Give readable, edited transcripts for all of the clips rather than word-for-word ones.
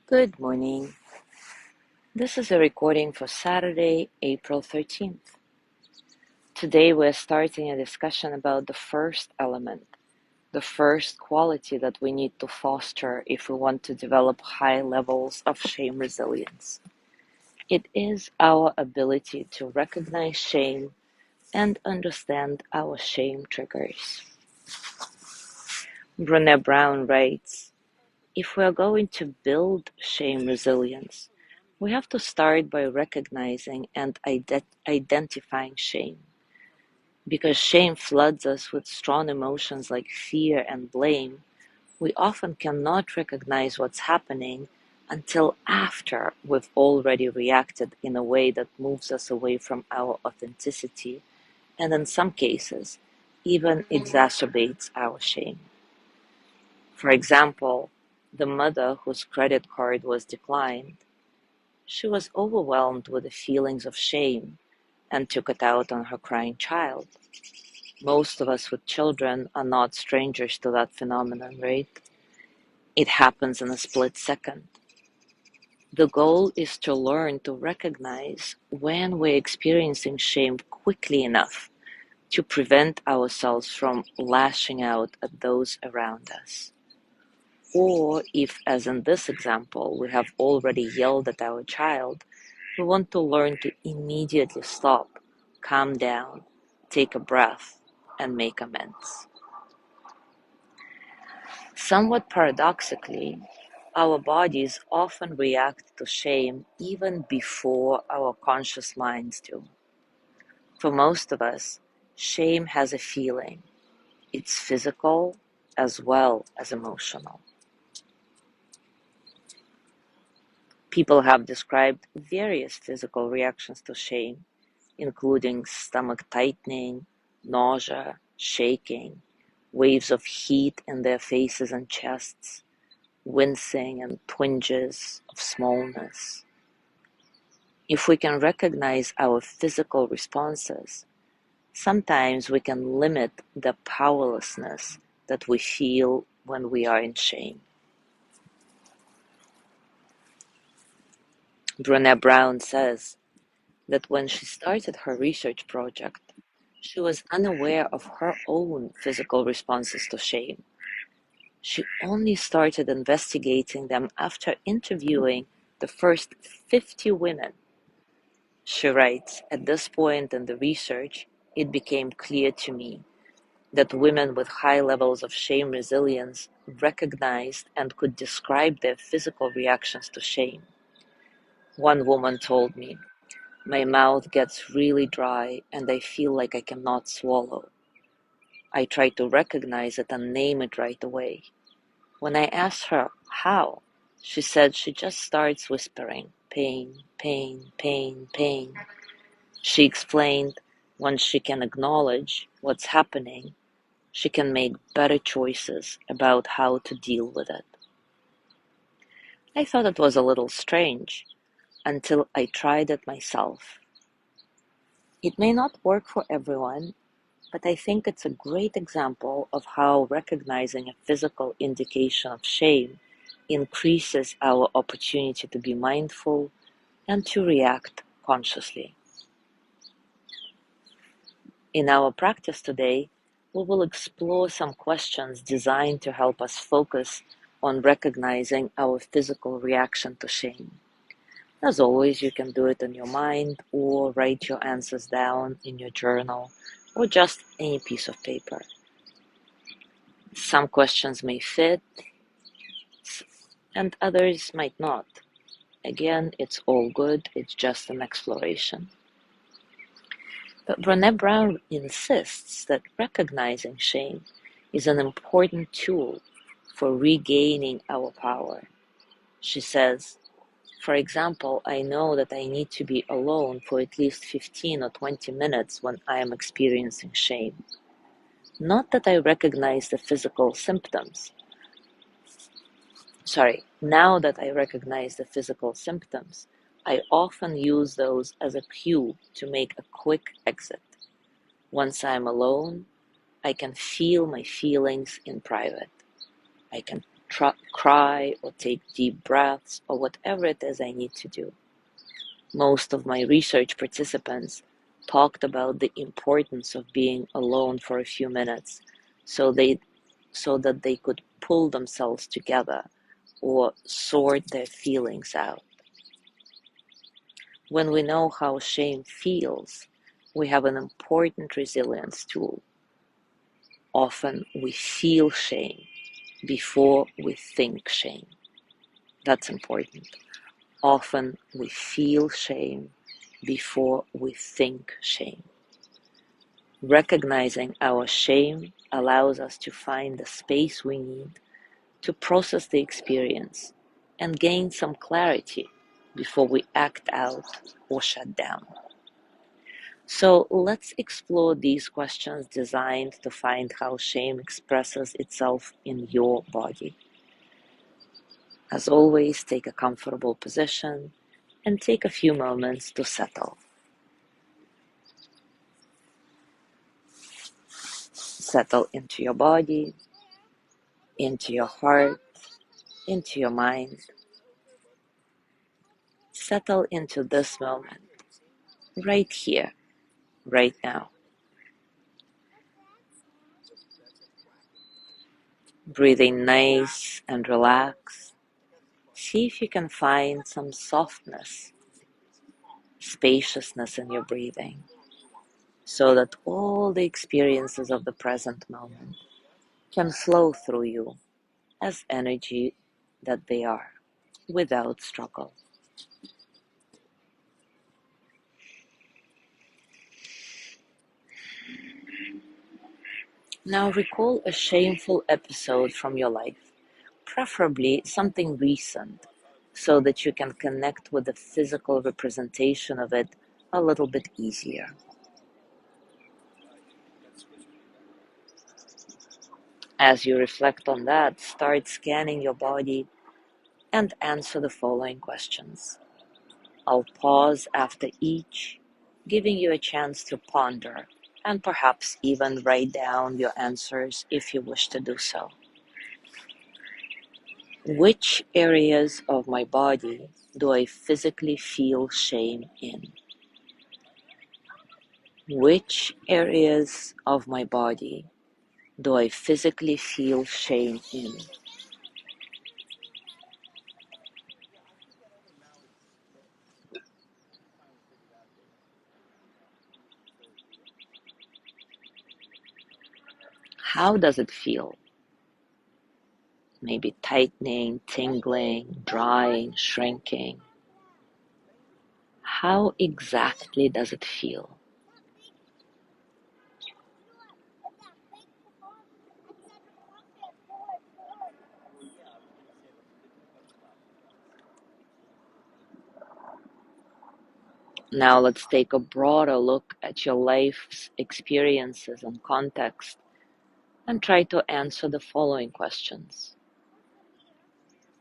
Good morning. This is a recording for Saturday, April 13th. Today we're starting a discussion about the first element, the first quality that we need to foster if we want to develop high levels of shame resilience. It is our ability to recognize shame and understand our shame triggers. Brené Brown writes, if we are going to build shame resilience, we have to start by recognizing and identifying shame. Because shame floods us with strong emotions like fear and blame, we often cannot recognize what's happening until after we've already reacted in a way that moves us away from our authenticity and, in some cases, even exacerbates our shame. For example, the mother whose credit card was declined. She was overwhelmed with the feelings of shame and took it out on her crying child. Most of us with children are not strangers to that phenomenon, right? It happens in a split second. The goal is to learn to recognize when we're experiencing shame quickly enough to prevent ourselves from lashing out at those around us. Or if, as in this example, we have already yelled at our child, we want to learn to immediately stop, calm down, take a breath, and make amends. Somewhat paradoxically, our bodies often react to shame even before our conscious minds do. For most of us, shame has a feeling. It's physical as well as emotional. People have described various physical reactions to shame, including stomach tightening, nausea, shaking, waves of heat in their faces and chests, wincing and twinges of smallness. If we can recognize our physical responses, sometimes we can limit the powerlessness that we feel when we are in shame. Brené Brown says that when she started her research project, she was unaware of her own physical responses to shame. She only started investigating them after interviewing the first 50 women. She writes, at this point in the research, it became clear to me that women with high levels of shame resilience recognized and could describe their physical reactions to shame. One woman told me, my mouth gets really dry and I feel like I cannot swallow. I try to recognize it and name it right away. When I asked her how, she said she just starts whispering, pain, pain, pain, pain. She explained once she can acknowledge what's happening, she can make better choices about how to deal with it. I thought it was a little strange until I tried it myself. It may not work for everyone, but I think it's a great example of how recognizing a physical indication of shame increases our opportunity to be mindful and to react consciously. In our practice today, we will explore some questions designed to help us focus on recognizing our physical reaction to shame. As always, you can do it in your mind or write your answers down in your journal or just any piece of paper. Some questions may fit and others might not. Again, it's all good, it's just an exploration. But Brené Brown insists that recognizing shame is an important tool for regaining our power. She says, for example, I know that I need to be alone for at least 15 or 20 minutes when I am experiencing shame. Not that I recognize the physical symptoms. Now that I recognize the physical symptoms, I often use those as a cue to make a quick exit. Once I'm alone, I can feel my feelings in private. I can cry or take deep breaths or whatever it is I need to do. Most of my research participants talked about the importance of being alone for a few minutes so that they could pull themselves together or sort their feelings out. When we know how shame feels, we have an important resilience tool. Often we feel shame before we think shame. That's important. Often we feel shame before we think shame. Recognizing our shame allows us to find the space we need to process the experience and gain some clarity before we act out or shut down. So let's explore these questions designed to find how shame expresses itself in your body. As always, take a comfortable position and take a few moments to settle. Settle into your body, into your heart, into your mind. Settle into this moment, right here, right now. Breathing nice and relax. See if you can find some softness, spaciousness in your breathing, so that all the experiences of the present moment can flow through you as energy that they are, without struggle. Now recall a shameful episode from your life, preferably something recent, so that you can connect with the physical representation of it a little bit easier. As you reflect on that, start scanning your body and answer the following questions. I'll pause after each, giving you a chance to ponder and perhaps even write down your answers if you wish to do so. Which areas of my body do I physically feel shame in? Which areas of my body do I physically feel shame in? How does it feel? Maybe tightening, tingling, drying, shrinking. How exactly does it feel? Now let's take a broader look at your life's experiences and context and try to answer the following questions.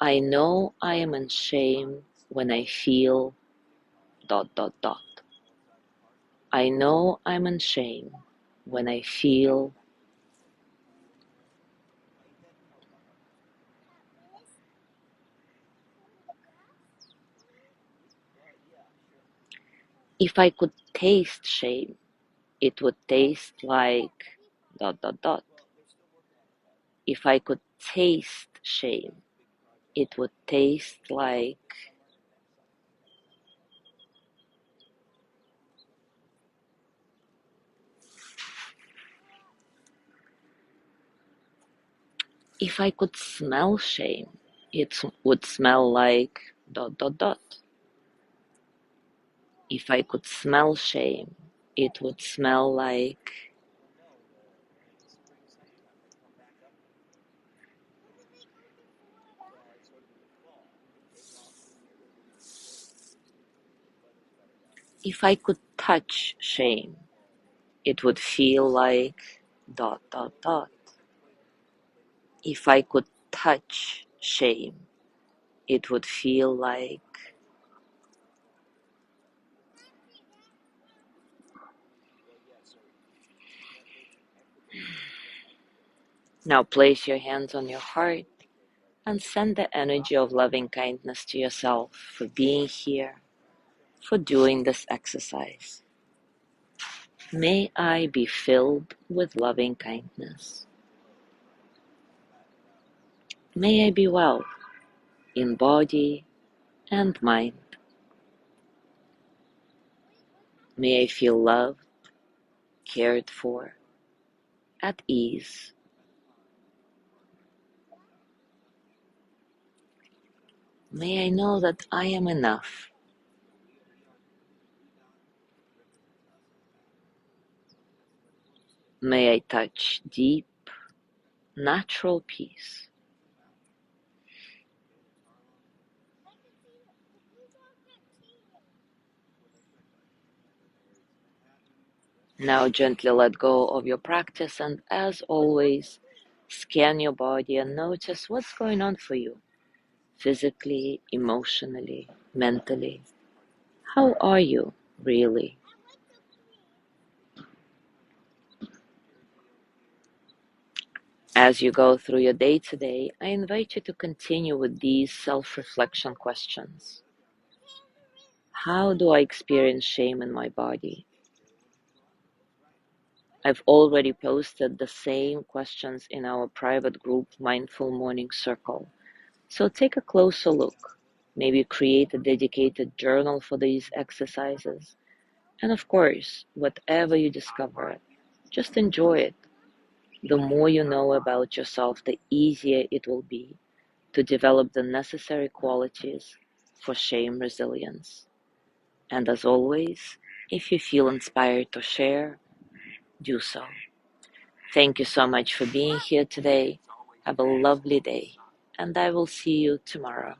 I know I am in shame when I feel ... I know I'm in shame when I feel... If I could taste shame, it would taste like ... If I could taste shame, it would taste like... If I could smell shame, it would smell like ... If I could smell shame, it would smell like... If I could touch shame, it would feel like ... If I could touch shame, it would feel like... Now place your hands on your heart and send the energy of loving kindness to yourself for being here, for doing this exercise. May I be filled with loving kindness. May I be well in body and mind. May I feel loved, cared for, at ease. May I know that I am enough. May I touch deep, natural peace. Now gently let go of your practice and, as always, scan your body and notice what's going on for you, physically, emotionally, mentally. How are you, really? As you go through your day today, I invite you to continue with these self-reflection questions. How do I experience shame in my body? I've already posted the same questions in our private group Mindful Morning Circle, so take a closer look. Maybe create a dedicated journal for these exercises. And of course, whatever you discover, just enjoy it. The more you know about yourself, the easier it will be to develop the necessary qualities for shame resilience. And as always, if you feel inspired to share, do so. Thank you so much for being here today. Have a lovely day, and I will see you tomorrow.